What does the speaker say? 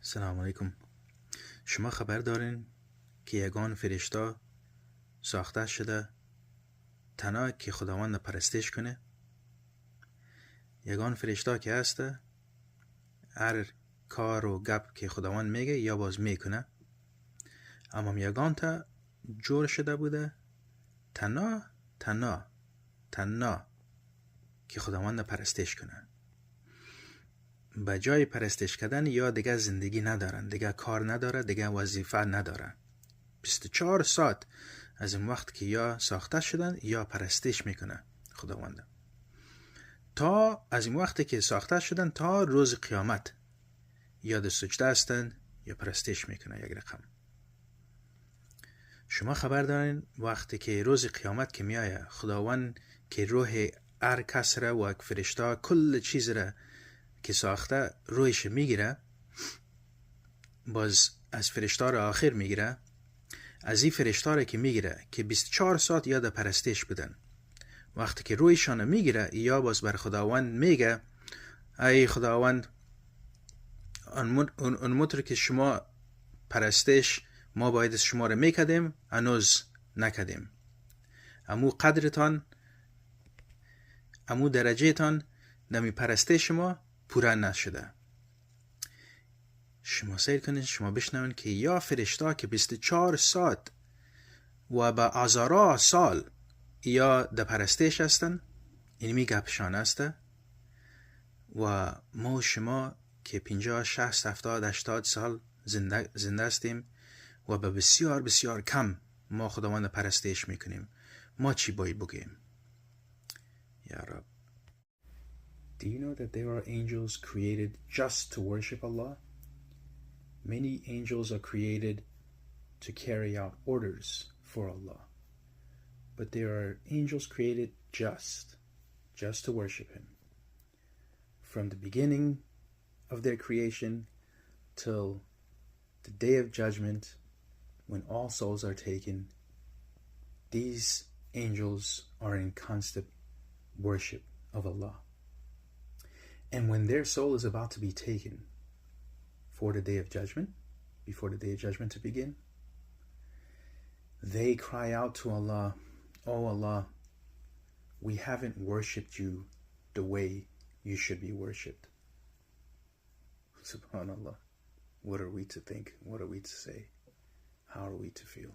سلام علیکم. شما خبر دارین که یگان فرشته ساخته شده تنها که خداوند پرستش کنه؟ یگان فرشته که هسته هر کار و گپ که خداوند میگه یا باز میکنه، اما یگان تا جور شده بوده تنها که خداوند پرستش کنه. به جای پرستش کردن یا دیگه زندگی ندارن، دیگه کار نداره، دیگه وظیفه نداره. 24 ساعت از این وقت که یا ساخته شدن یا پرستش میکنه خداوند. تا از این وقتی که ساخته شدن تا روز قیامت یا در سجده هستن یا پرستش میکنه یک رقم. شما خبر دارین وقتی که روز قیامت که میایه خداوند که روح هر کس را و فرشته کل چیز را که ساخته رویش میگیره، باز از فرشته را آخر میگیره. از این فرشته را که میگیره که 24 ساعت یاد پرستش بودن، وقتی که رویشان میگیره یا باز بر خداوند میگه ای خداوند، اون مطور که شما پرستش ما باید شما را میکدیم هنوز نکدیم، امو قدرتان امو درجه تان نمی پرستش ما پورا نشده. شما سیر کنید، شما بشنوین که یا فرشته که 24 ساعت و به هزاران سال یا در پرستش هستن، این می گپشان هسته، و ما و شما که 50 60 70 80 سال زنده هستیم و به بسیار بسیار کم ما خداوند پرستش میکنیم. ما چی باید بگیم؟ یا رب. Do you know that there are angels created just to worship Allah? Many angels are created to carry out orders for Allah. But there are angels created just to worship Him. From the beginning of their creation till the day of judgment, when all souls are taken, these angels are in constant worship of Allah. And when their soul is about to be taken for the day of judgment, before the day of judgment to begin, they cry out to Allah, "Oh Allah, we haven't worshipped you the way you should be worshipped." Subhanallah. What are we to think? What are we to say? How are we to feel?